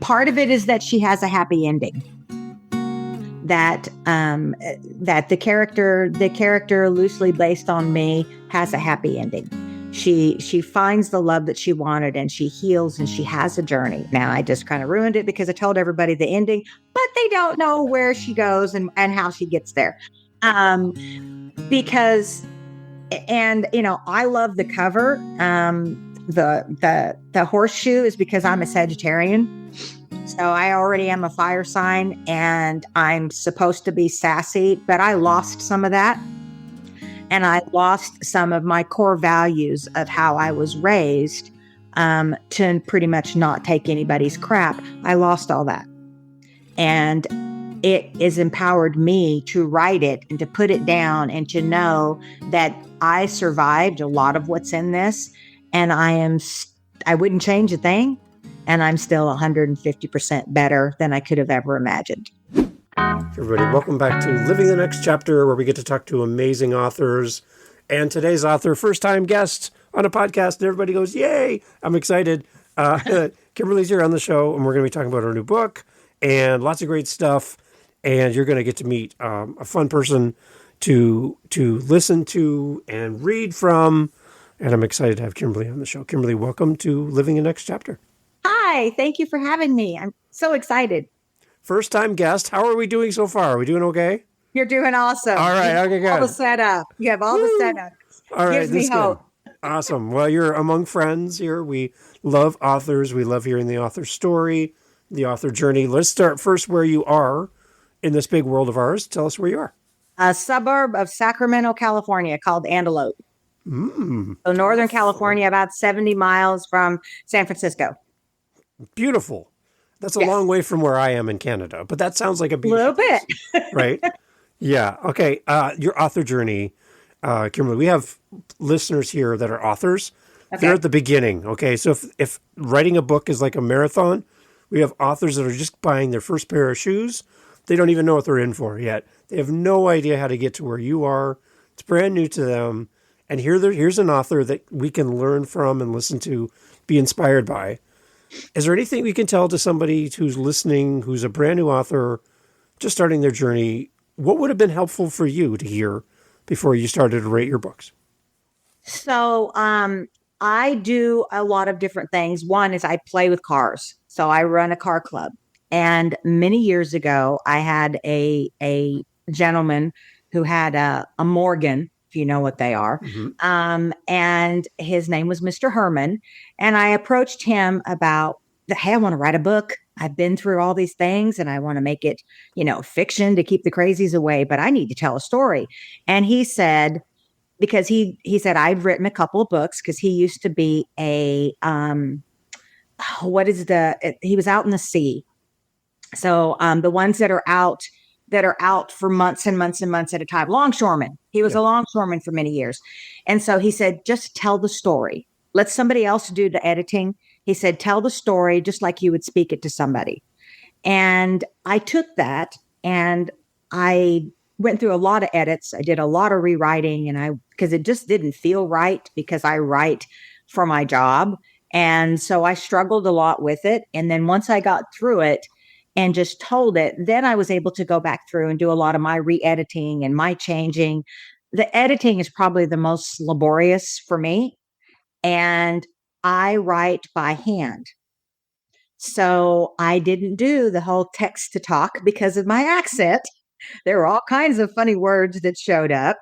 part of it is that she has a happy ending. That the character loosely based on me has a happy ending. She finds the love that she wanted, and she heals, and she has a journey. Now, I just kind of ruined it because I told everybody the ending, but they don't know where she goes and how she gets there. Because, and I love the cover. The horseshoe is because I'm a Sagittarian. So I already am a fire sign, and I'm supposed to be sassy, but I lost some of that. And I lost some of my core values of how I was raised, to pretty much not take anybody's crap. I lost all that. And it has empowered me to write it and to put it down and to know that I survived a lot of what's in this. And I wouldn't change a thing. And I'm still 150% better than I could have ever imagined. Everybody, welcome back to Living the Next Chapter, where we get to talk to amazing authors. And today's author, first-time guest on a podcast, and everybody goes, yay! I'm excited. Kymberly's here on the show, and we're going to be talking about her new book and lots of great stuff. And you're going to get to meet a fun person to listen to and read from. And I'm excited to have Kymberly on the show. Kymberly, welcome to Living the Next Chapter. Hi, thank you for having me. I'm so excited. First time guest. How are we doing so far? Are we doing okay? You're doing awesome. All right. Okay, good. All the setup. You have all the setup. All right. Gives me hope. Awesome. Well, you're among friends here. We love authors. We love hearing the author story, the author journey. Let's start first where you are in this big world of ours. Tell us where you are. A suburb of Sacramento, California called Antelope. So Northern California, about 70 miles from San Francisco. Beautiful. That's a long way from where I am in Canada, but that sounds like a beautiful little bit. Right? Yeah. Okay. Your author journey, Kymberly, we have listeners here that are authors. Okay. They're at the beginning. Okay. So if writing a book is like a marathon, we have authors that are just buying their first pair of shoes. They don't even know what they're in for yet. They have no idea how to get to where you are. It's brand new to them. And here's an author that we can learn from and listen to, be inspired by. Is there anything we can tell to somebody who's listening, who's a brand new author, just starting their journey? What would have been helpful for you to hear before you started to write your books? So I do a lot of different things. One is I play with cars. So I run a car club. And many years ago, I had a gentleman who had a Morgan, if you know what they are. Mm-hmm. And his name was Mr. Herman. And I approached him about, hey, I want to write a book. I've been through all these things and I want to make it, fiction to keep the crazies away, but I need to tell a story. And he said, because he said, I've written a couple of books because he used to be he was out in the sea. So the ones that are out for months and months and months at a time, longshoreman. He was a longshoreman for many years. And so he said, just tell the story. Let somebody else do the editing. He said, tell the story just like you would speak it to somebody. And I took that and I went through a lot of edits. I did a lot of rewriting because it just didn't feel right because I write for my job. And so I struggled a lot with it. And then once I got through it, and just told it, then I was able to go back through and do a lot of my re-editing and my changing. The editing is probably the most laborious for me. And I write by hand. So I didn't do the whole text to talk because of my accent. There were all kinds of funny words that showed up.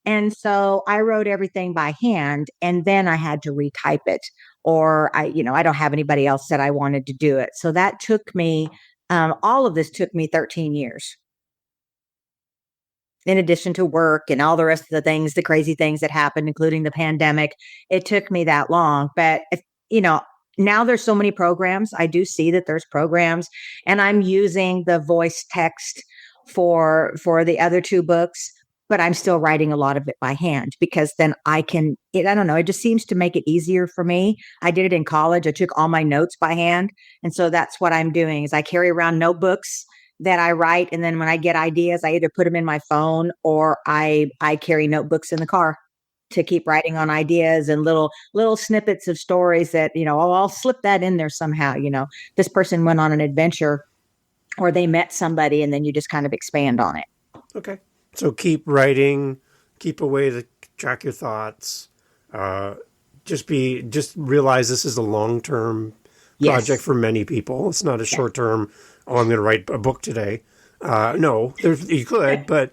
And so I wrote everything by hand and then I had to retype it. Or I don't have anybody else that I wanted to do it. So that took me all of this took me 13 years. In addition to work and all the rest of the things, the crazy things that happened, including the pandemic, it took me that long. But, now there's so many programs. I do see that there's programs and I'm using the voice text for the other two books, but I'm still writing a lot of it by hand because then I don't know, it just seems to make it easier for me. I did it in college. I took all my notes by hand. And so that's what I'm doing is I carry around notebooks that I write. And then when I get ideas, I either put them in my phone or I carry notebooks in the car. to keep writing on ideas and little snippets of stories that, I'll slip that in there somehow. This person went on an adventure or they met somebody, and then you just kind of expand on it. Okay. So keep writing, keep a way to track your thoughts. Just realize this is a long-term project for many people. It's not a short-term, I'm going to write a book today. No, you could, but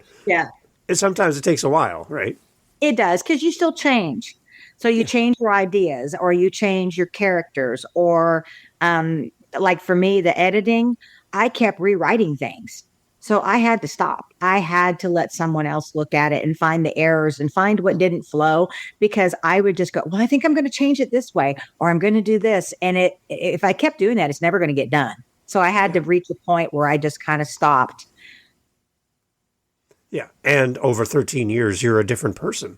sometimes it takes a while, right? It does, because you still change. So you change your ideas, or you change your characters, or like for me, the editing, I kept rewriting things. So I had to stop. I had to let someone else look at it and find the errors and find what didn't flow, because I would just go, well, I think I'm going to change it this way, or I'm going to do this. And if I kept doing that, it's never going to get done. So I had to reach a point where I just kind of stopped. Yeah. And over 13 years, you're a different person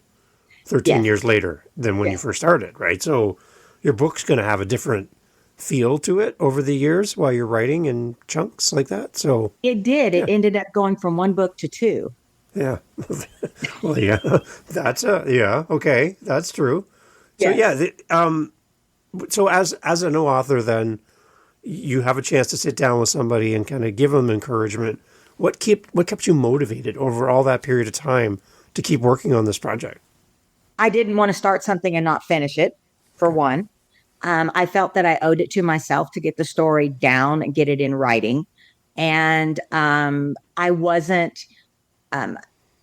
13 years later than when you first started, right? So your book's going to have a different feel to it over the years while you're writing in chunks like that. So it did. It ended up going from one book to two. Yeah. Well, yeah. Okay. That's true. So so as an author, then you have a chance to sit down with somebody and kind of give them encouragement. What kept you motivated over all that period of time to keep working on this project? I didn't want to start something and not finish it, for one. I felt that I owed it to myself to get the story down and get it in writing. And I wasn't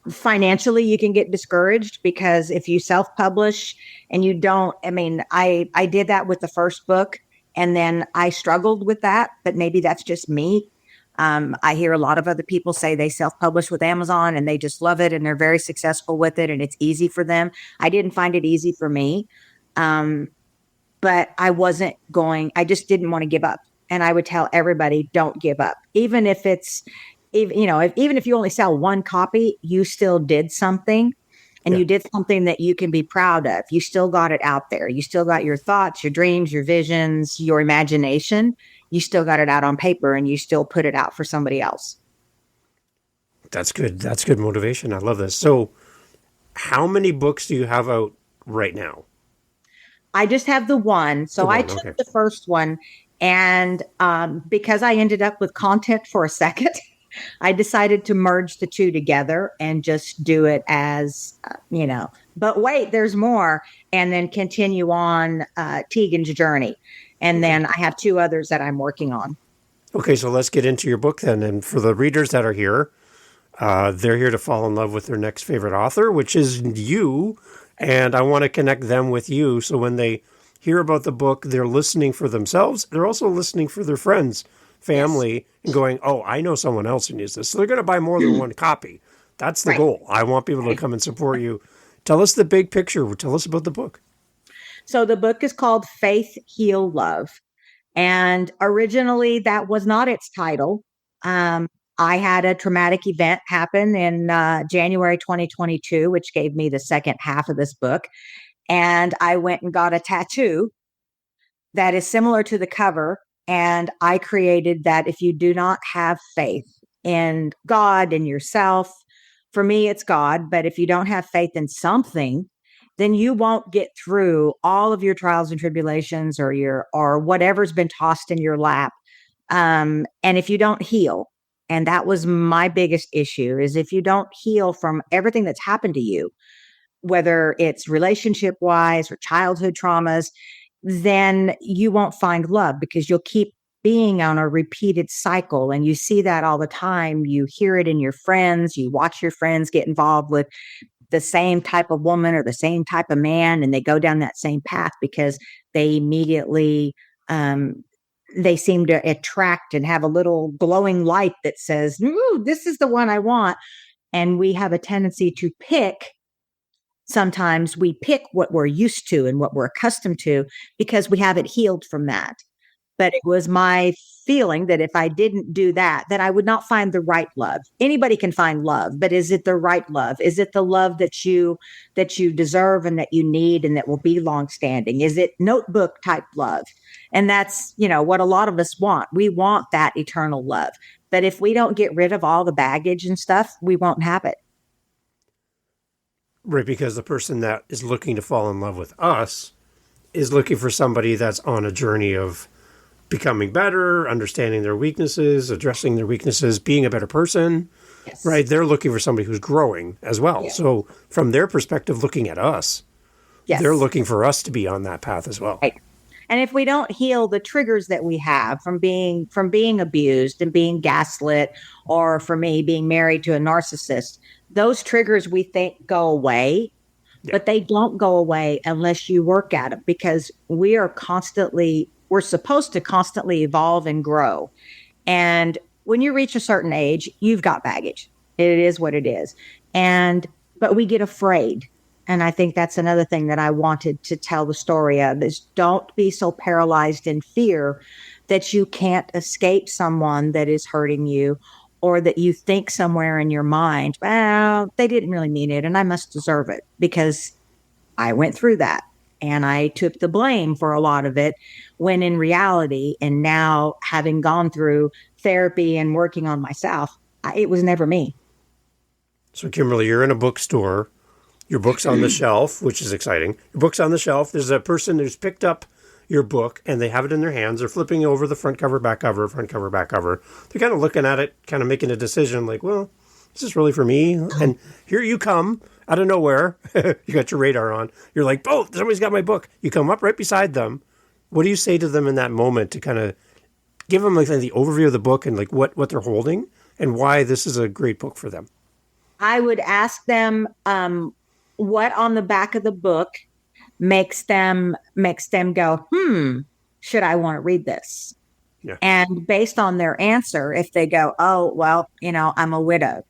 financially, you can get discouraged, because if you self-publish and you don't, I did that with the first book, and then I struggled with that, but maybe that's just me. I hear a lot of other people say they self-publish with Amazon and they just love it and they're very successful with it and it's easy for them. I didn't find it easy for me. But I just didn't want to give up. And I would tell everybody, don't give up. Even if you only sell one copy, you still did something, and you did something that you can be proud of. You still got it out there. You still got your thoughts, your dreams, your visions, your imagination. You still got it out on paper, and you still put it out for somebody else. That's good. That's good motivation. I love this. So how many books do you have out right now? I just have the one. So I took the first one, and because I ended up with content for a second, I decided to merge the two together and just do it as, but wait, there's more, and then continue on Tegan's journey. And then I have two others that I'm working on. Okay, so let's get into your book then. And for the readers that are here, they're here to fall in love with their next favorite author, which is you. And I want to connect them with you. So when they hear about the book, they're listening for themselves. They're also listening for their friends, family, and going, oh, I know someone else who needs this. So they're going to buy more than one copy. That's the goal. I want people to come and support you. Tell us the big picture. Tell us about the book. So the book is called Faith, Heal, Love. And originally that was not its title. I had a traumatic event happen in January 2022, which gave me the second half of this book. And I went and got a tattoo that is similar to the cover. And I created that: if you do not have faith in God and yourself, for me, it's God. But if you don't have faith in something, then you won't get through all of your trials and tribulations, or whatever's been tossed in your lap. And if you don't heal, and that was my biggest issue, is if you don't heal from everything that's happened to you, whether it's relationship wise or childhood traumas, then you won't find love, because you'll keep being on a repeated cycle. And you see that all the time. You hear it in your friends. You watch your friends get involved with the same type of woman or the same type of man, and they go down that same path because they immediately they seem to attract and have a little glowing light that says, ooh, this is the one I want. And we have a tendency to pick. Sometimes we pick what we're used to and what we're accustomed to, because we haven't healed from that. But it was my feeling that if I didn't do that, then I would not find the right love. Anybody can find love, but is it the right love? Is it the love that you deserve and that you need and that will be longstanding? Is it notebook type love? And that's, what a lot of us want. We want that eternal love. But if we don't get rid of all the baggage and stuff, we won't have it. Right, because the person that is looking to fall in love with us is looking for somebody that's on a journey of becoming better, understanding their weaknesses, addressing their weaknesses, being a better person, Yes. right? They're looking for somebody who's growing as well. Yeah. So from their perspective, looking at us, they're Yes. looking for us to be on that path as well. Right. And if we don't heal the triggers that we have from being abused and being gaslit, or for me being married to a narcissist, those triggers we think go away, Yeah. but they don't go away unless you work at them, because we're supposed to constantly evolve and grow. And when you reach a certain age, you've got baggage. It is what it is. But we get afraid. And I think that's another thing that I wanted to tell the story of, is don't be so paralyzed in fear that you can't escape someone that is hurting you, or that you think somewhere in your mind, well, they didn't really mean it and I must deserve it because I went through that and I took the blame for a lot of it, when in reality, and now having gone through therapy and working on myself, it was never me. So, Kymberly, you're in a bookstore. Your book's on the shelf, which is exciting. Your book's on the shelf. There's a person who's picked up your book and they have it in their hands. They're flipping over the front cover, back cover, front cover, back cover. They're kind of looking at it, kind of making a decision like, well, is this really for me? And here you come out of nowhere. You got your radar on. You're like, oh, somebody's got my book. You come up right beside them. What do you say to them in that moment to kind of give them like the overview of the book and like what they're holding and why this is a great book for them? I would ask them, what on the back of the book makes them go, should I want to read this? Yeah. And based on their answer, if they go, oh, well, I'm a widow,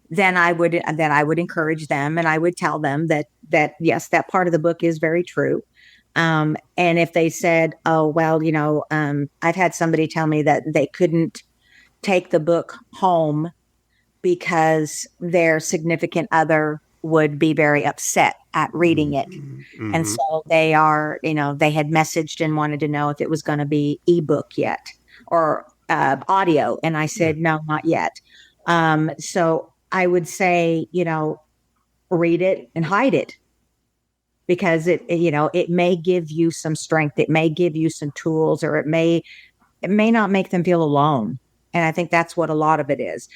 then I would encourage them, and I would tell them that yes, that part of the book is very true. And if they said, oh, well, I've had somebody tell me that they couldn't take the book home because their significant other would be very upset at reading it. Mm-hmm. And so they had messaged and wanted to know if it was going to be ebook yet, or audio. And I said, no, not yet. So I would say, read it and hide it, because it may give you some strength. It may give you some tools, or it may not make them feel alone. And I think that's what a lot of it is.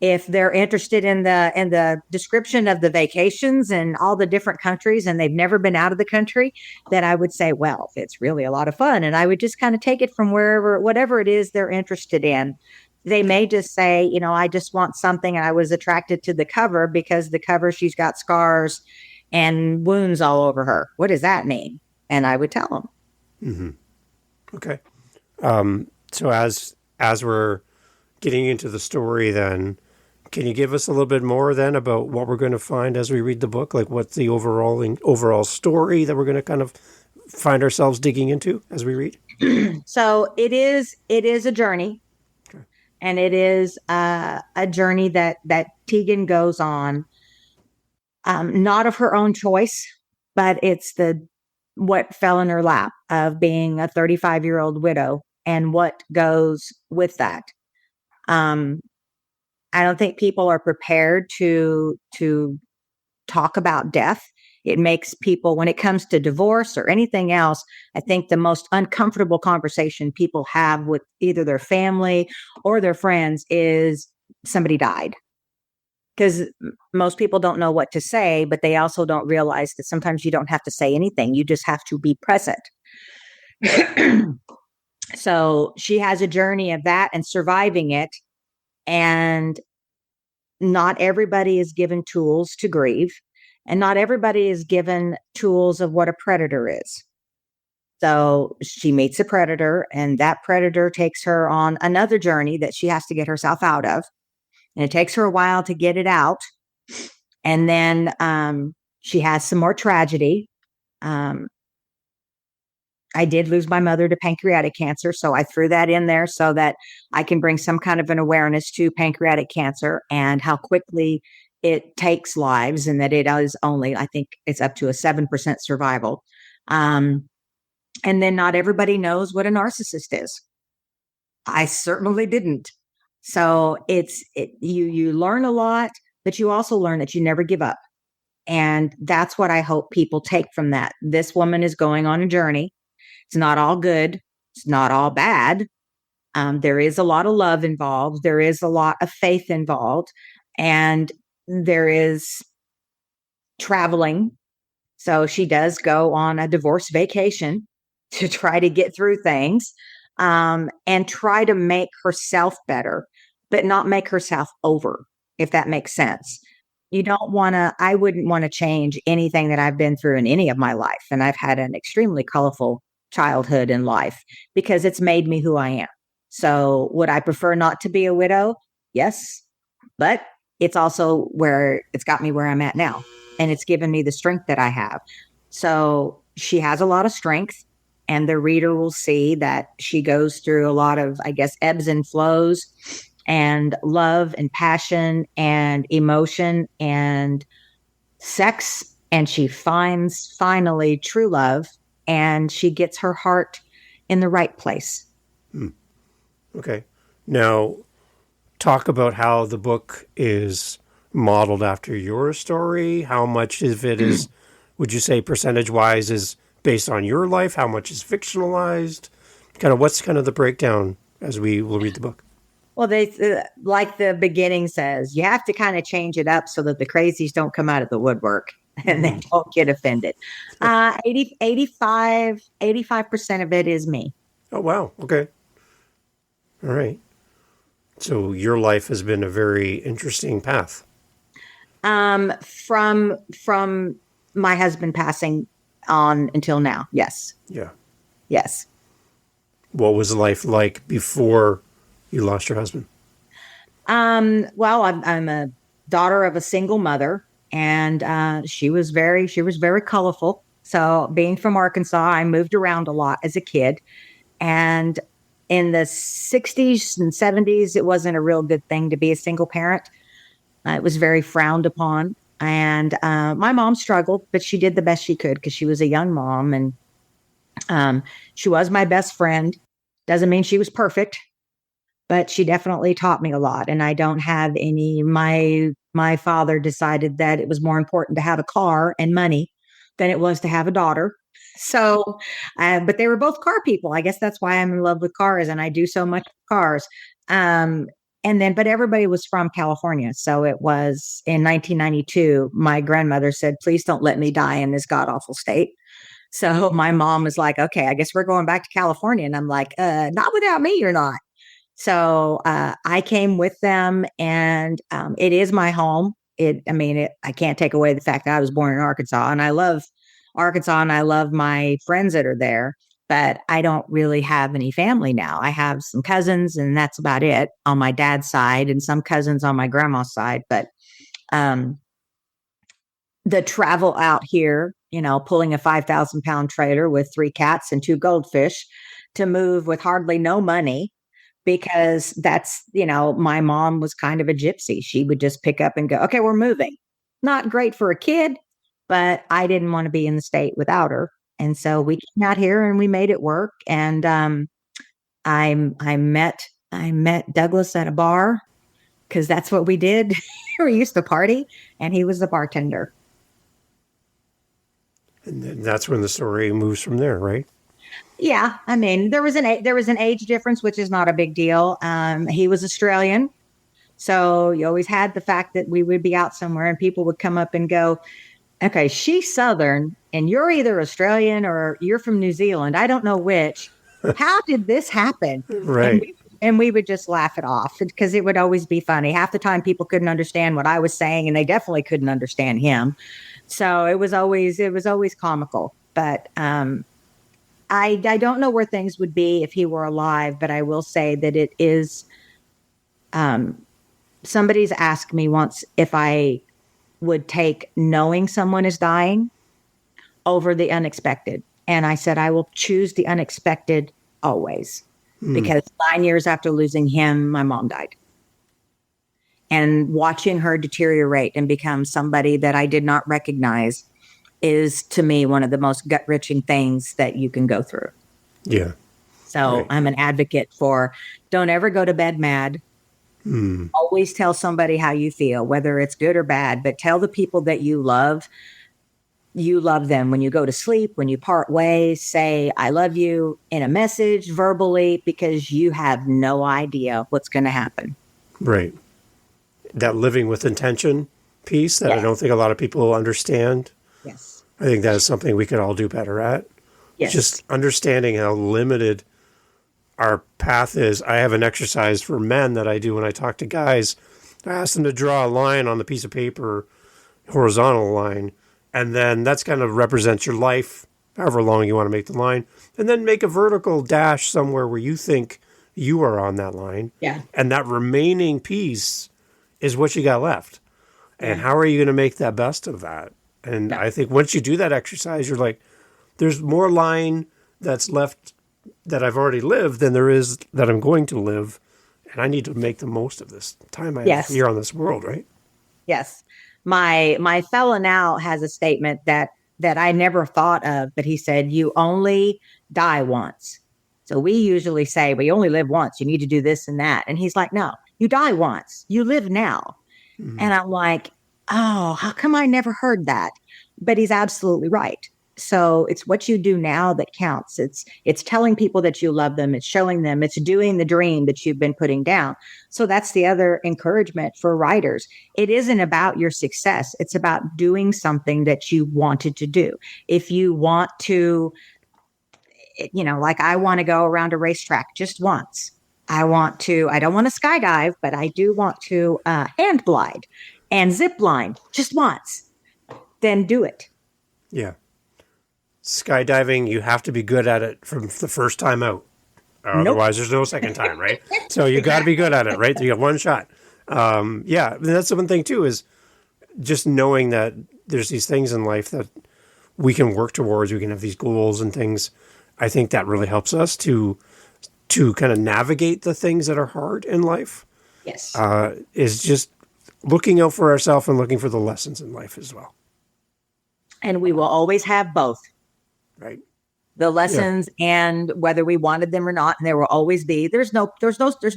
If they're interested in the description of the vacations and all the different countries, and they've never been out of the country, then I would say, well, it's really a lot of fun. And I would just kind of take it from whatever it is they're interested in. They may just say, I just want something. And I was attracted to the cover because the cover, she's got scars and wounds all over her. What does that mean? And I would tell them. Mm-hmm. Okay. So as we're getting into the story, then can you give us a little bit more then about what we're going to find as we read the book? Like what's the overall story that we're going to kind of find ourselves digging into as we read? So it is a journey. Okay. And it is a journey that Tegan goes on, not of her own choice, but it's what fell in her lap of being a 35-year-old widow and what goes with that. I don't think people are prepared to talk about death. It makes people, when it comes to divorce or anything else, I think the most uncomfortable conversation people have with either their family or their friends is somebody died. Because most people don't know what to say, but they also don't realize that sometimes you don't have to say anything. You just have to be present. So she has a journey of that and surviving it. And not everybody is given tools to grieve, and not everybody is given tools of what a predator is. So she meets a predator, and that predator takes her on another journey that she has to get herself out of. And it takes her a while to get it out. And then she has some more tragedy. I did lose my mother to pancreatic cancer, so I threw that in there so that I can bring some kind of an awareness to pancreatic cancer and how quickly it takes lives, and that it is only, I think it's up to a 7% survival. And then not everybody knows what a narcissist is. I certainly didn't. So you learn a lot, but you also learn that you never give up. And that's what I hope people take from that. This woman is going on a journey. It's not all good. It's not all bad. There is a lot of love involved. There is a lot of faith involved. And there is traveling. So she does go on a divorce vacation to try to get through things, and try to make herself better, but not make herself over, if that makes sense. You don't want to, I wouldn't want to change anything that I've been through in any of my life. And I've had an extremely colorful childhood and life because it's made me who I am. So would I prefer not to be a widow? Yes. But it's also where it's got me where I'm at now. And it's given me the strength that I have. So she has a lot of strength. And the reader will see that she goes through a lot of, I guess, ebbs and flows, and love and passion and emotion and sex. And she finds finally true love, and she gets her heart in the right place. Okay. Now, talk about how the book is modeled after your story. How much of it is, would you say, percentage-wise, is based on your life? How much is fictionalized? Kind of what's kind of the breakdown as we will read the book? Well, they like the beginning says, you have to kind of change it up so that the crazies don't come out of the woodwork and they don't get offended. 85% of it is me. Oh, wow. Okay. All right. So your life has been a very interesting path. From my husband passing on until now. Yes. Yeah. Yes. What was life like before you lost your husband? Well, I'm a daughter of a single mother, and she was very colorful. So being from Arkansas, I moved around a lot as a kid, and in the 60s and 70s, it wasn't a real good thing to be a single parent. It was very frowned upon. And my mom struggled, but she did the best she could because she was a young mom. And she was my best friend. Doesn't mean she was perfect, but she definitely taught me a lot. And I don't have any, my father decided that it was more important to have a car and money than it was to have a daughter. So, but they were both car people. I guess that's why I'm in love with cars, and I do so much with cars. But everybody was from California. So it was in 1992, my grandmother said, please don't let me die in this god awful state. So my mom was like, okay, I guess we're going back to California. And I'm like, not without me, you're not. So I came with them, and it is my home. I can't take away the fact that I was born in Arkansas, and I love Arkansas, and I love my friends that are there, but I don't really have any family now. I have some cousins, and that's about it on my dad's side, and some cousins on my grandma's side. But the travel out here, pulling a 5,000-pound trailer with 3 cats and 2 goldfish to move with hardly no money, because that's, my mom was kind of a gypsy. She would just pick up and go, okay, we're moving. Not great for a kid, but I didn't want to be in the state without her. And so we came out here and we made it work. And I met Douglas at a bar, because that's what we did. We used to party, and he was the bartender. And that's when the story moves from there, right? Yeah, there was an age difference, which is not a big deal. He was Australian, so you always had the fact that we would be out somewhere and people would come up and go, okay, she's Southern and you're either Australian or you're from New Zealand. I don't know which. How did this happen? Right. And we would just laugh it off because it would always be funny. Half the time people couldn't understand what I was saying, and they definitely couldn't understand him. So it was always comical. But I don't know where things would be if he were alive, but I will say that it is, somebody's asked me once if I would take knowing someone is dying over the unexpected. And I said, I will choose the unexpected always, because 9 years after losing him, my mom died. And watching her deteriorate and become somebody that I did not recognize is, to me, one of the most gut-wrenching things that you can go through. Yeah. So right. I'm an advocate for don't ever go to bed mad. Always tell somebody how you feel, whether it's good or bad, but tell the people that you love them. When you go to sleep, when you part ways, say, I love you in a message verbally, because you have no idea what's going to happen. Right. That living with intention piece that I Yes. don't think a lot of people understand. Yes. I think that is something we could all do better at. Yes. Just understanding how limited our path is. I have an exercise for men that I do when I talk to guys. I ask them to draw a line on the piece of paper, horizontal line, and then that's kind of represents your life, however long you want to make the line, and then make a vertical dash somewhere where you think you are on that line. Yeah. And that remaining piece is what you got left. And Yeah. how are you going to make that best of that? And Yeah. I think once you do that exercise, you're like, there's more line that's left that I've already lived than there is that I'm going to live. And I need to make the most of this time I have Yes. here on this world, right? Yes. My fellow now has a statement that I never thought of, but he said, you only die once. So we usually say, we only live once. You need to do this and that. And he's like, no, you die once. You live now. And I'm like, oh, how come I never heard that? But he's absolutely right. So it's what you do now that counts. It's telling people that you love them. It's showing them. It's doing the dream that you've been putting down. So that's the other encouragement for writers. It isn't about your success. It's about doing something that you wanted to do. If you want to, like I want to go around a racetrack just once. I don't want to skydive, but I do want to hand glide and zip line just once. Then do it. Yeah. Skydiving, you have to be good at it from the first time out. Otherwise, there's no second time, right? So you got to be good at it, right? You got one shot. Yeah, that's the one thing too, is just knowing that there's these things in life that we can work towards. We can have these goals and things. I think that really helps us to kind of navigate the things that are hard in life. Yes. Is just looking out for ourselves and looking for the lessons in life as well. And we will always have both. Right. The lessons and whether we wanted them or not. And there will always be, there's no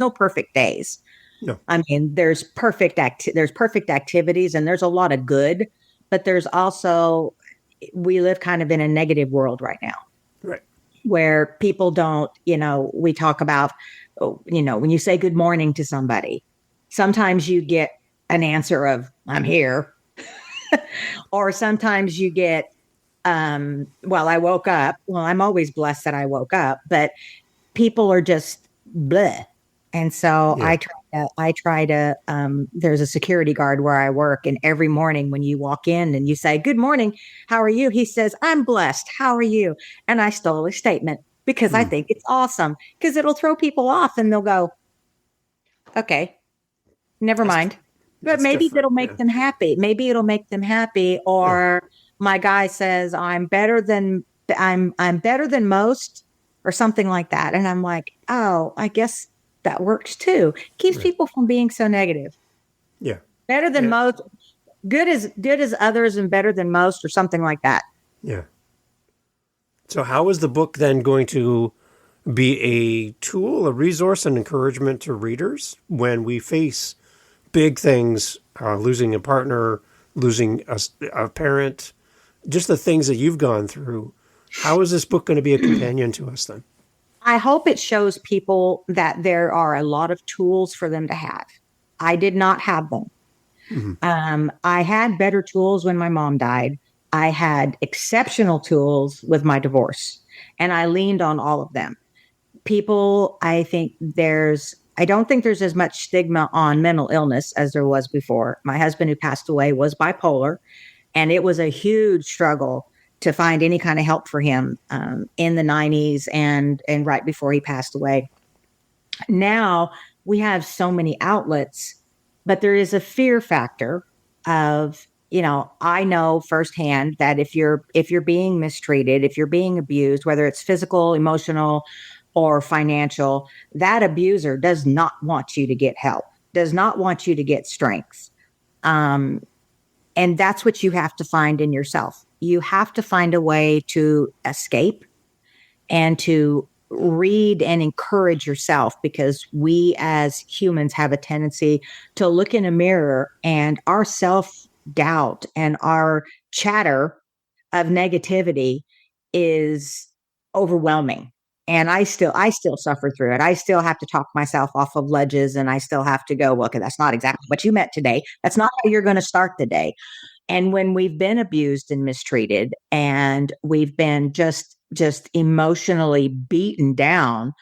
perfect days. No. I mean, there's perfect activities and there's a lot of good, but there's also, we live kind of in a negative world right now. Right. Where people don't, we talk about, when you say good morning to somebody, sometimes you get an answer of, I'm here. Or sometimes you get, I woke up. Well, I'm always blessed that I woke up, but people are just bleh. And so I try to, there's a security guard where I work, and every morning when you walk in and you say, good morning, how are you? He says, I'm blessed. How are you? And I stole his statement because I think it's awesome, because it'll throw people off and they'll go, okay, never mind. But maybe it'll make them happy. Maybe it'll make them happy. Or my guy says, I'm better than most, or something like that. And I'm like, oh, I guess that works too. Keeps people from being so negative. Yeah. Better than most, good as others, and better than most, or something like that. Yeah. So how is the book then going to be a tool, a resource, an encouragement to readers when we face big things, losing a partner, losing a parent, just the things that you've gone through? How is this book going to be a companion to us then? I hope it shows people that there are a lot of tools for them to have. I did not have them. Mm-hmm. I had better tools when my mom died. I had exceptional tools with my divorce, and I leaned on all of them. People, I don't think there's as much stigma on mental illness as there was before. My husband, who passed away, was bipolar, and it was a huge struggle to find any kind of help for him in the 90s and right before he passed away. Now we have so many outlets, but there is a fear factor of, I know firsthand that if you're being mistreated, if you're being abused, whether it's physical, emotional, or financial, that abuser does not want you to get help, does not want you to get strength. And that's what you have to find in yourself. You have to find a way to escape and to read and encourage yourself, because we as humans have a tendency to look in a mirror, and our self-doubt and our chatter of negativity is overwhelming. And I still suffer through it. I still have to talk myself off of ledges, and I still have to go, well, okay, that's not exactly what you meant today. That's not how you're going to start the day. And when we've been abused and mistreated, and we've been just emotionally beaten down,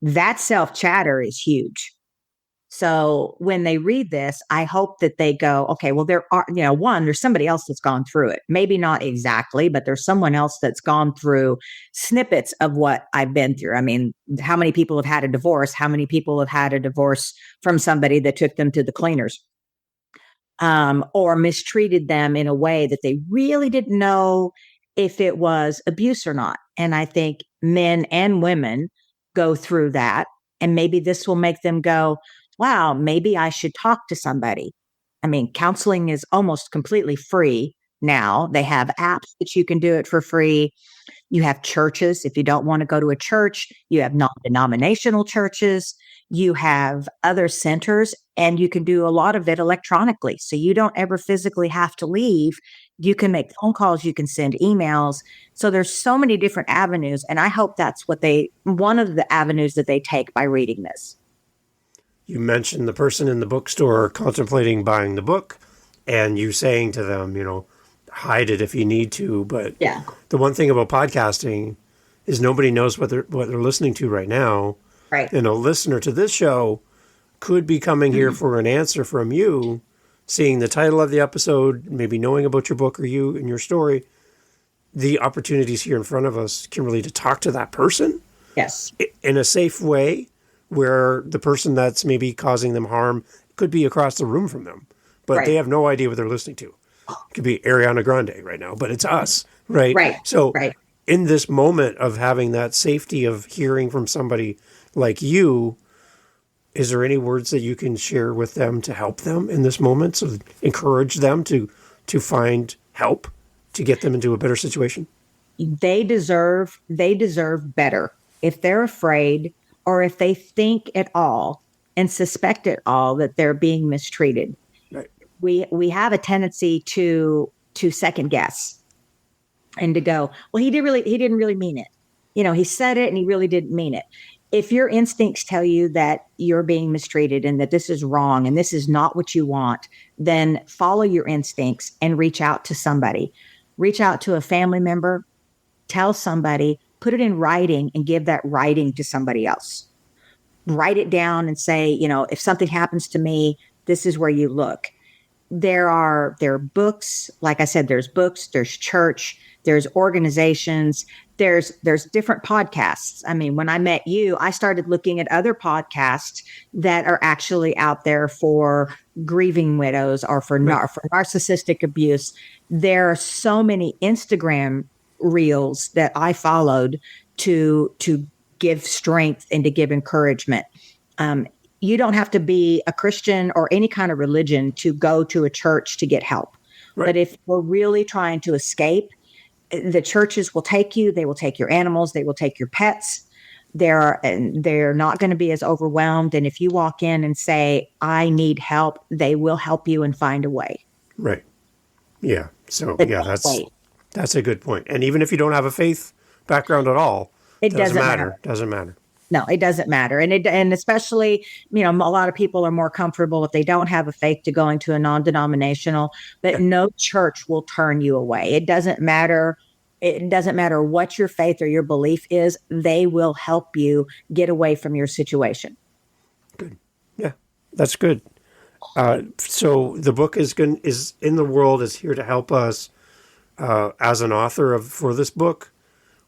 that self chatter is huge. So when they read this, I hope that they go, okay, well, there are, there's somebody else that's gone through it. Maybe not exactly, but there's someone else that's gone through snippets of what I've been through. I mean, how many people have had a divorce? How many people have had a divorce from somebody that took them to the cleaners? Or mistreated them in a way that they really didn't know if it was abuse or not. And I think men and women go through that. And maybe this will make them go, wow, maybe I should talk to somebody. I mean, counseling is almost completely free now. They have apps that you can do it for free. You have churches. If you don't want to go to a church, you have non-denominational churches. You have other centers, and you can do a lot of it electronically. So you don't ever physically have to leave. You can make phone calls. You can send emails. So there's so many different avenues. And I hope that's one of the avenues that they take by reading this. You mentioned the person in the bookstore contemplating buying the book, and you saying to them, hide it if you need to. But yeah, the one thing about podcasting is nobody knows what they're listening to right now. Right. And a listener to this show could be coming here for an answer from you, seeing the title of the episode, maybe knowing about your book or you and your story. The opportunities here in front of us, Kymberly, to talk to that person. Yes. In a safe way, where the person that's maybe causing them harm could be across the room from them, but they have no idea what they're listening to. It could be Ariana Grande right now, but it's us, right? Right. So in this moment of having that safety of hearing from somebody like you, is there any words that you can share with them to help them in this moment? So encourage them to find help to get them into a better situation? They deserve better. If they're afraid, or if they think at all and suspect at all that they're being mistreated, right. we have a tendency to second guess and to go, well, he didn't really mean it. He said it and he really didn't mean it. If your instincts tell you that you're being mistreated and that this is wrong and this is not what you want, then follow your instincts and reach out to somebody. Reach out to a family member, tell somebody, put it in writing, and give that writing to somebody else. Write it down and say, if something happens to me, this is where you look. There are books. Like I said, there's books, there's church, there's organizations, there's different podcasts. I mean, when I met you, I started looking at other podcasts that are actually out there for grieving widows or for narcissistic abuse. There are so many Instagram reels that I followed to give strength and to give encouragement. You don't have to be a Christian or any kind of religion to go to a church to get help. Right. But if we're really trying to escape, the churches will take you. They will take your animals. They will take your pets. They're not going to be as overwhelmed. And if you walk in and say, I need help, they will help you and find a way. Right. Yeah. So that's a good point. And even if you don't have a faith background at all, it doesn't matter. Doesn't matter. No, it doesn't matter. And especially, a lot of people are more comfortable if they don't have a faith to going to a non-denominational, but no church will turn you away. It doesn't matter. It doesn't matter what your faith or your belief is. They will help you get away from your situation. Good. Yeah, that's good. So the book is in the world, is here to help us. As an author for this book,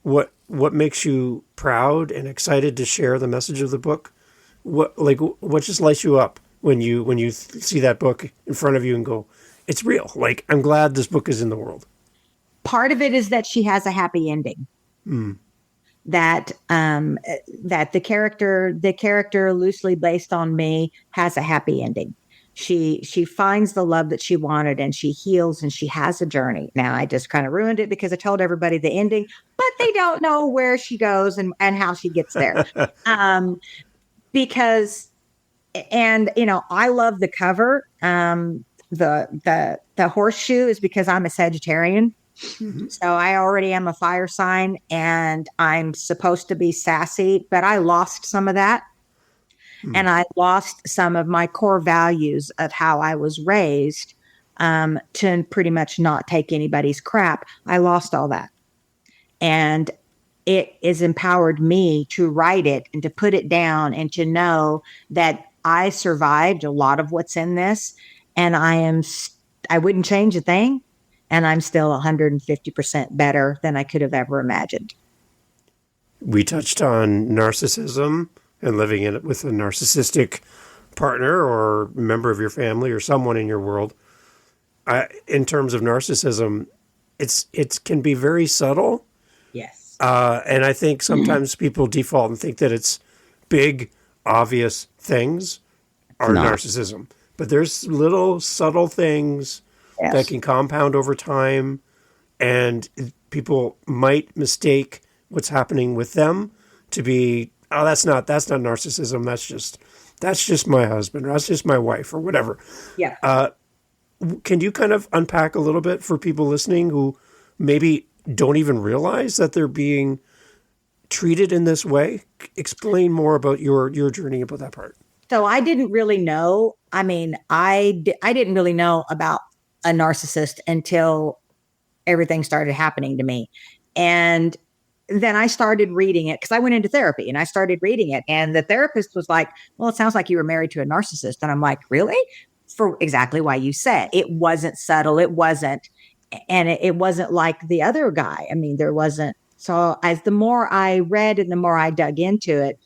what makes you proud and excited to share the message of the book? What just lights you up when you see that book in front of you and go, it's real. Like, I'm glad this book is in the world. Part of it is that she has a happy ending. That the character loosely based on me has a happy ending. She finds the love that she wanted, and she heals, and she has a journey. Now I just kind of ruined it because I told everybody the ending, but they don't know where she goes and how she gets there. Because and I love the cover. The horseshoe is because I'm a Sagittarian. So I already am a fire sign, and I'm supposed to be sassy, but I lost some of that. And I lost some of my core values of how I was raised, to pretty much not take anybody's crap. I lost all that. And it has empowered me to write it and to put it down and to know that I survived a lot of what's in this. And I wouldn't change a thing. And I'm still 150% better than I could have ever imagined. We touched on narcissism and living in it with a narcissistic partner or member of your family or someone in your world. In terms of narcissism, it can be very subtle. Yes. And I think sometimes people default and think that it's big, obvious things are narcissism. But there's little subtle things that can compound over time, and people might mistake what's happening with them to be, oh, that's not narcissism. That's just my husband, or that's just my wife, or whatever. Yeah. Can you kind of unpack a little bit for people listening who maybe don't even realize that they're being treated in this way? Explain more about your journey about that part. So I didn't really know. I mean, I didn't really know about a narcissist until everything started happening to me. And then I started reading it because I went into therapy, and I started reading it. And the therapist was like, well, it sounds like you were married to a narcissist. And I'm like, really? For exactly why you said. It wasn't subtle. It wasn't. And it wasn't like the other guy. I mean, there wasn't. So as the more I read and the more I dug into it,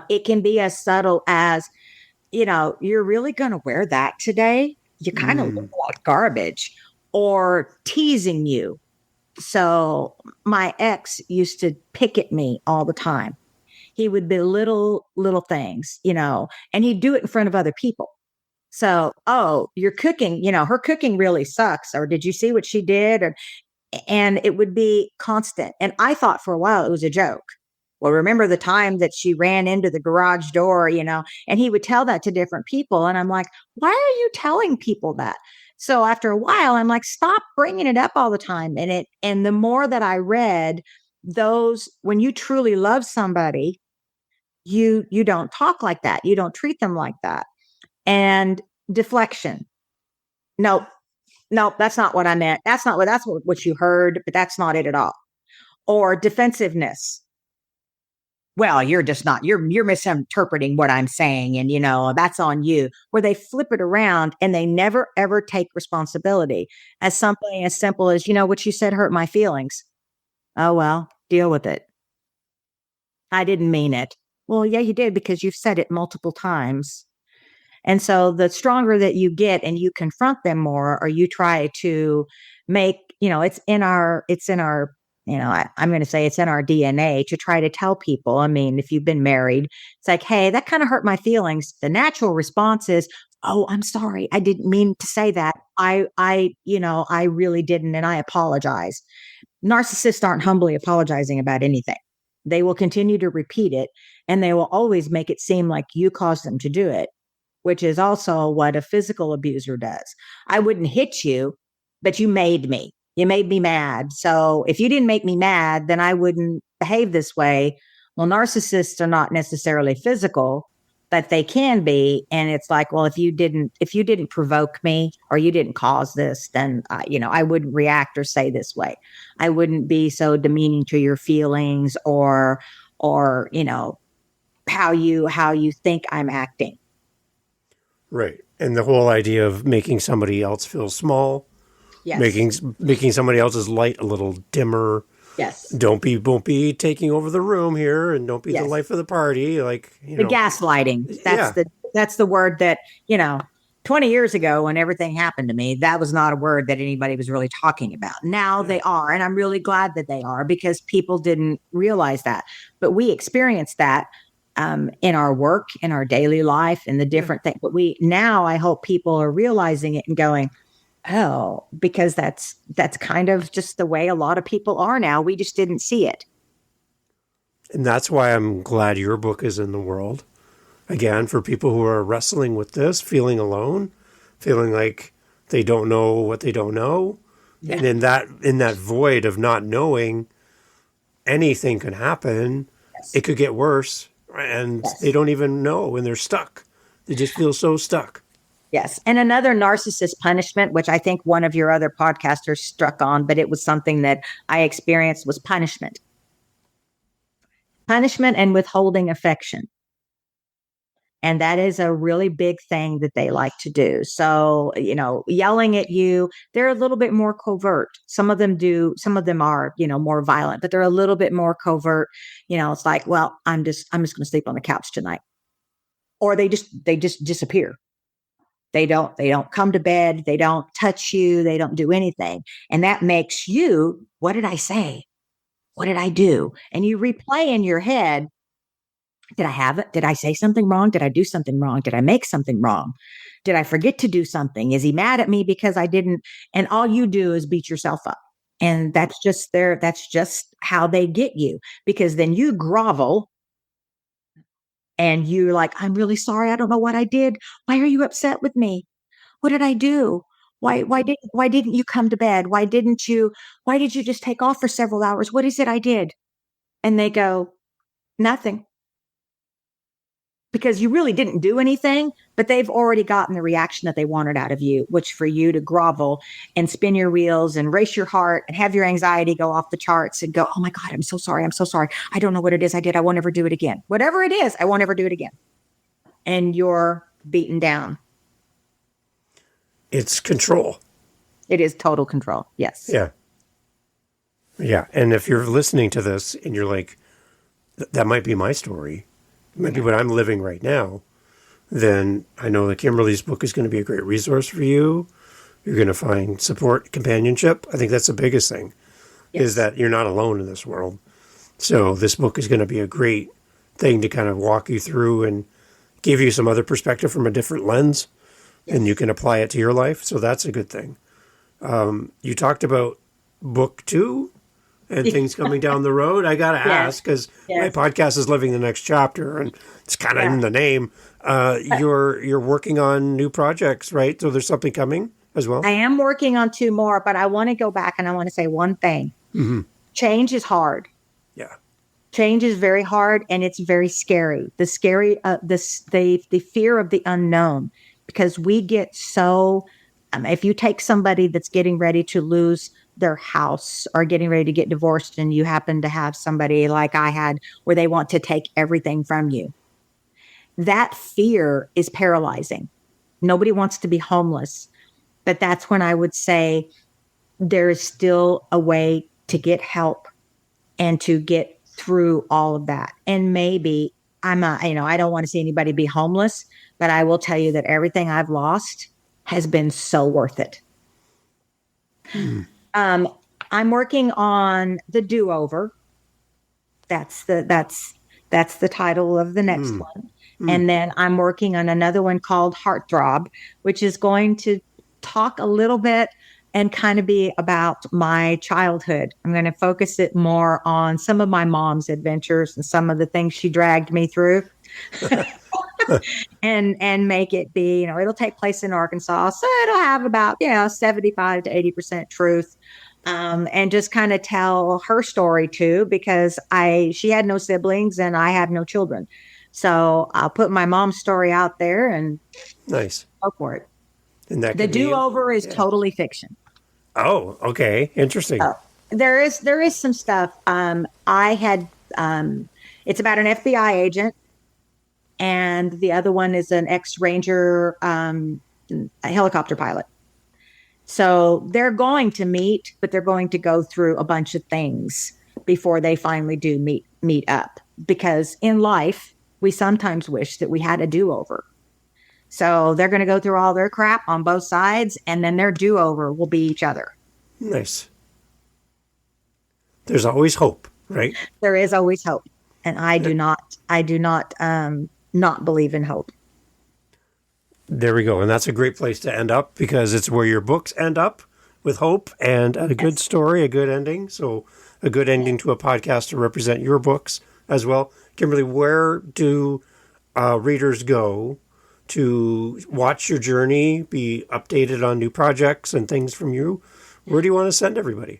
it can be as subtle as, you're really going to wear that today? You kind of look like garbage, or teasing you. So my ex used to pick at me all the time. He would belittle little things, and he'd do it in front of other people. So, oh, you're cooking, her cooking really sucks. Or did you see what she did? And it would be constant. And I thought for a while it was a joke. Well, remember the time that she ran into the garage door, and he would tell that to different people. And I'm like, why are you telling people that? So after a while, I'm like, stop bringing it up all the time. And the more that I read when you truly love somebody, you don't talk like that. You don't treat them like that. And deflection. Nope, that's not what I meant. That's what you heard, but that's not it at all. Or defensiveness. Well, you're just not, you're misinterpreting what I'm saying. And, that's on you, where they flip it around and they never, ever take responsibility. As something as simple as, what you said hurt my feelings. Oh, well, deal with it. I didn't mean it. Well, yeah, you did, because you've said it multiple times. And so the stronger that you get and you confront them more, or you try to make, it's in our, I'm going to say it's in our DNA to try to tell people. I mean, if you've been married, it's like, hey, that kind of hurt my feelings. The natural response is, oh, I'm sorry. I didn't mean to say that. I really didn't. And I apologize. Narcissists aren't humbly apologizing about anything. They will continue to repeat it, and they will always make it seem like you caused them to do it, which is also what a physical abuser does. I wouldn't hit you, but you made me. You made me mad. So if you didn't make me mad, then I wouldn't behave this way. Well, narcissists are not necessarily physical, but they can be. And it's like, well, if you didn't provoke me, or you didn't cause this, then, I wouldn't react or say this way. I wouldn't be so demeaning to your feelings, or, how you think I'm acting. Right. And the whole idea of making somebody else feel small, yes, making somebody else's light a little dimmer. Yes. Don't be taking over the room here, and don't be yes. the life of the party. Like, the gaslighting. That's the word that, 20 years ago, when everything happened to me, that was not a word that anybody was really talking about. Now they are. And I'm really glad that they are, because people didn't realize that. But we experienced that. in our work, in our daily life, and the different things. But now I hope people are realizing it and going, oh, because that's kind of just the way a lot of people are now. We just didn't see it. And that's why I'm glad your book is in the world. Again, for people who are wrestling with this, feeling alone, feeling like they don't know what they don't know. Yeah. And in that void of not knowing, anything can happen. Yes. It could get worse. And yes. They don't even know, and they're stuck. They just feel so stuck. Yes. And another narcissist punishment, which I think one of your other podcasters struck on, but it was something that I experienced, was punishment. Punishment and withholding affection. And that is a really big thing that they like to do. So, yelling at you, they're a little bit more covert. Some of them are, more violent, but they're a little bit more covert. It's like, well, I'm just going to sleep on the couch tonight. Or they just disappear. They don't come to bed. They don't touch you. They don't do anything. And that makes you, what did I say? What did I do? And you replay in your head, did I have it? Did I say something wrong? Did I do something wrong? Did I make something wrong? Did I forget to do something? Is he mad at me because I didn't? And all you do is beat yourself up. And that's just how they get you, because then you grovel and you're like, I'm really sorry. I don't know what I did. Why are you upset with me? What did I do? Why didn't you come to bed? Why did you just take off for several hours? What is it I did? And they go, nothing. Because you really didn't do anything, but they've already gotten the reaction that they wanted out of you, which for you to grovel and spin your wheels and race your heart and have your anxiety go off the charts and go, oh my God, I'm so sorry. I'm so sorry. I don't know what it is I did. I won't ever do it again. Whatever it is, I won't ever do it again. And you're beaten down. It's control. It is total control. Yes. Yeah. Yeah. And if you're listening to this and you're like, that might be my story, it might be what I'm living right now, then I know that Kymberly's book is going to be a great resource for you. You're going to find support, companionship. I think that's the biggest thing, is that you're not alone in this world. So this book is going to be a great thing to kind of walk you through and give you some other perspective from a different lens, and you can apply it to your life. So that's a good thing. You talked about book 2 and things coming down the road. I got to ask, because my podcast is Living the Next Chapter, and it's kind of in the name. You're working on new projects, right? So there's something coming as well? I am working on 2 more, but I want to go back and I want to say one thing. Mm-hmm. Change is hard. Yeah. Change is very hard, and it's very scary. The fear of the unknown, because we get so, if you take somebody that's getting ready to lose their house or getting ready to get divorced, and you happen to have somebody like I had where they want to take everything from you, that fear is paralyzing. Nobody wants to be homeless, but that's when I would say there is still a way to get help and to get through all of that. And maybe I don't want to see anybody be homeless, but I will tell you that everything I've lost has been so worth it. I'm working on The Do-Over. That's the title of the next one. And then I'm working on another one called Heartthrob, which is going to talk a little bit and kind of be about my childhood. I'm going to focus it more on some of my mom's adventures and some of the things she dragged me through. and make it be, it'll take place in Arkansas. So it'll have about, 75 to 80% truth. And just kind of tell her story too, because she had no siblings and I have no children. So I'll put my mom's story out there and nice. Go for it. And that The Do-Over is totally fiction. Oh, okay. Interesting. There is some stuff. I had, it's about an FBI agent, and the other one is an ex-Ranger, a helicopter pilot. So they're going to meet, but they're going to go through a bunch of things before they finally do meet up. Because in life, we sometimes wish that we had a do-over. So they're going to go through all their crap on both sides, and then their do-over will be each other. Nice. There's always hope, right? There is always hope. and I do not believe in hope. There we go. And that's a great place to end up because it's where your books end up with hope and a good Yes. story, a good ending. So a good ending to a podcast to represent your books as well. Kymberly, where do readers go to watch your journey, be updated on new projects and things from you? Where do you want to send everybody?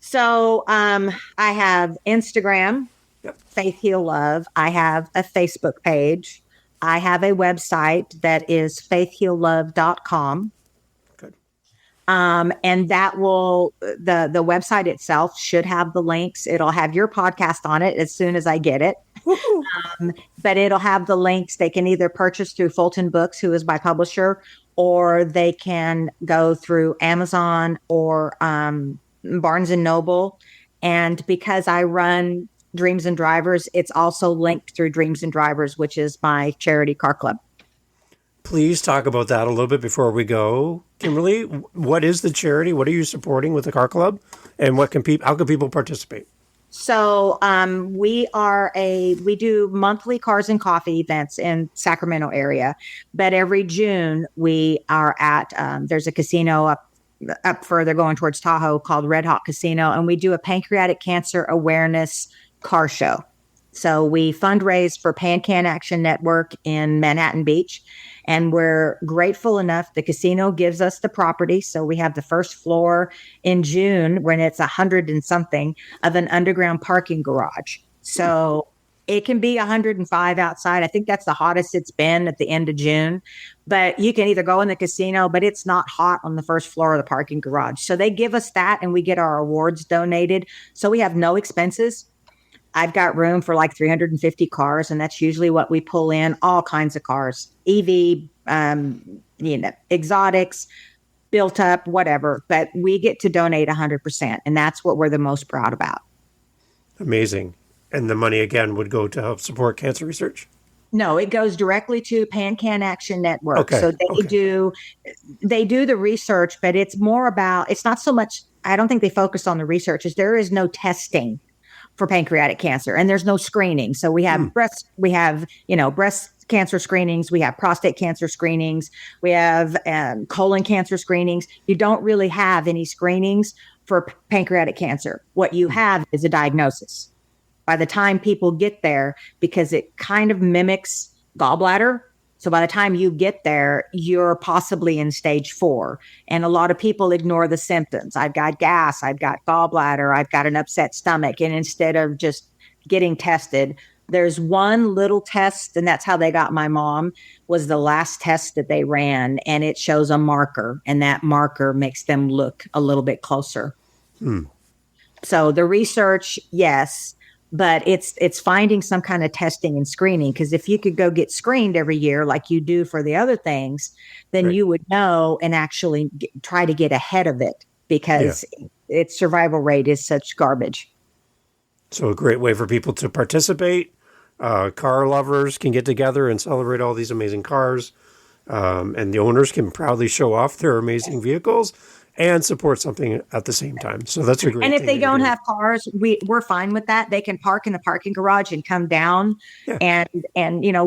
So I have Instagram, Yep. Faith Heal Love. I have a Facebook page. I have a website that is faithheallove.com. Good. And that will the website itself should have the links. It'll have your podcast on it as soon as I get it. Woohoo. But it'll have the links. They can either purchase through Fulton Books, who is my publisher, or they can go through Amazon or Barnes and Noble. And because I run Dreams and Drivers, it's also linked through Dreams and Drivers, which is my charity car club. Please talk about that a little bit before we go. Kymberly, what is the charity? What are you supporting with the car club? And how can people participate? So we do monthly cars and coffee events in Sacramento area, but every June we are at there's a casino up further going towards Tahoe called Red Hawk Casino, and we do a pancreatic cancer awareness car show. So we fundraise for PanCan Action Network in Manhattan Beach. And we're grateful enough. The casino gives us the property. So we have the first floor in June when it's 100 and something of an underground parking garage. So it can be 105 outside. I think that's the hottest it's been at the end of June. But you can either go in the casino, but it's not hot on the first floor of the parking garage. So they give us that and we get our awards donated. So we have no expenses. I've got room for like 350 cars, and that's usually what we pull in, all kinds of cars, EV, exotics, built up, whatever. But we get to donate 100%, and that's what we're the most proud about. Amazing. And the money, again, would go to help support cancer research? No, it goes directly to PanCan Action Network. Okay. So they do the research, but it's more about, it's not so much, I don't think they focus on the research, is there is no testing for pancreatic cancer, and there's no screening. So we have breast cancer screenings, we have prostate cancer screenings, we have colon cancer screenings. You don't really have any screenings for pancreatic cancer. What you have is a diagnosis. By the time people get there, because it kind of mimics gallbladder, so by the time you get there, you're possibly in stage 4. And a lot of people ignore the symptoms. I've got gas, I've got gallbladder, I've got an upset stomach. And instead of just getting tested, there's one little test, and that's how they got my mom, was the last test that they ran. And it shows a marker, and that marker makes them look a little bit closer. So the research, yes. But it's finding some kind of testing and screening, because if you could go get screened every year like you do for the other things, then you would know and actually try to get ahead of it, because its survival rate is such garbage. So a great way for people to participate. Car lovers can get together and celebrate all these amazing cars. And the owners can proudly show off their amazing vehicles and support something at the same time. So that's a great thing. And if they don't have cars, we're fine with that. They can park in the parking garage and come down. And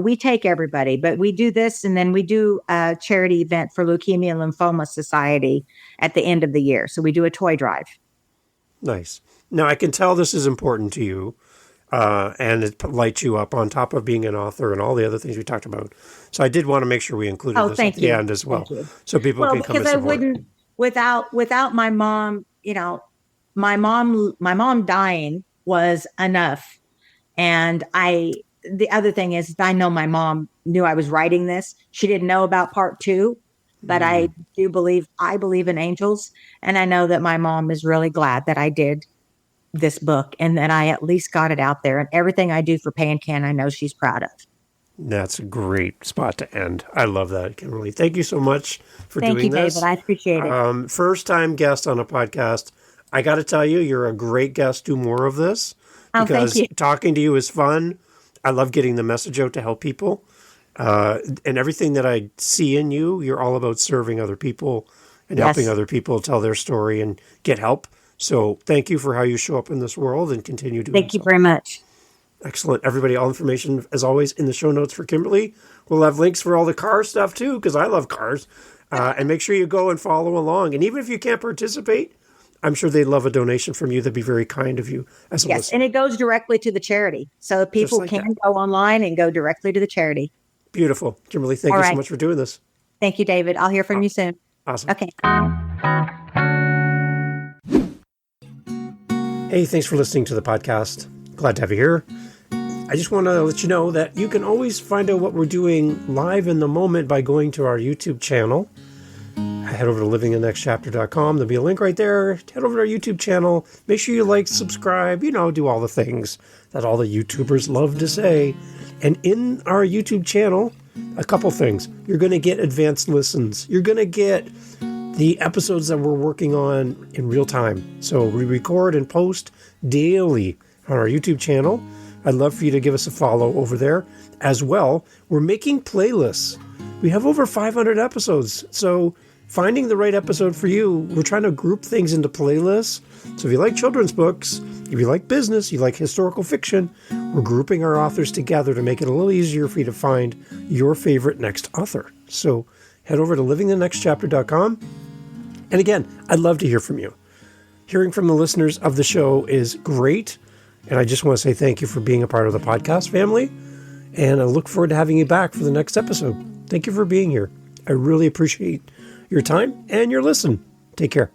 we take everybody, but we do this, and then we do a charity event for Leukemia and Lymphoma Society at the end of the year. So we do a toy drive. Nice. Now I can tell this is important to you, and it lights you up on top of being an author and all the other things we talked about. So I did want to make sure we included this at the end as well, so people can come and support. Without my mom, my mom dying was enough. And the other thing is, I know my mom knew I was writing this. She didn't know about part 2, but I believe in angels. And I know that my mom is really glad that I did this book and that I at least got it out there, and everything I do for PanCan, I know she's proud of. That's a great spot to end. I love that, Kymberly. Thank you so much for doing this. Thank you, David. I appreciate it. First time guest on a podcast. I got to tell you, you're a great guest. Do more of this, because talking to you is fun. I love getting the message out to help people. And everything that I see in you, you're all about serving other people and helping other people tell their story and get help. So thank you for how you show up in this world and continue doing Thank you very much. Excellent. Everybody, all information, as always, in the show notes for Kymberly. We'll have links for all the car stuff, too, because I love cars. And make sure you go and follow along. And even if you can't participate, I'm sure they'd love a donation from you. That'd be very kind of you as a listener. And it goes directly to the charity. So people can go online and go directly to the charity. Beautiful. Kymberly, thank you so much for doing this. Thank you, David. I'll hear from you soon. Awesome. Okay. Hey, thanks for listening to the podcast. Glad to have you here. I just want to let you know that you can always find out what we're doing live in the moment by going to our YouTube channel. Head over to livingthenextchapter.com. There'll be a link right there. Head over to our YouTube channel. Make sure you like, subscribe, do all the things that all the YouTubers love to say. And in our YouTube channel, a couple things. You're going to get advanced listens. You're going to get the episodes that we're working on in real time. So we record and post daily on our YouTube channel. I'd love for you to give us a follow over there. As well, we're making playlists. We have over 500 episodes. So finding the right episode for you, we're trying to group things into playlists. So if you like children's books, if you like business, you like historical fiction, we're grouping our authors together to make it a little easier for you to find your favorite next author. So head over to livingthenextchapter.com. And again, I'd love to hear from you. Hearing from the listeners of the show is great. And I just want to say thank you for being a part of the podcast family. And I look forward to having you back for the next episode. Thank you for being here. I really appreciate your time and your listen. Take care.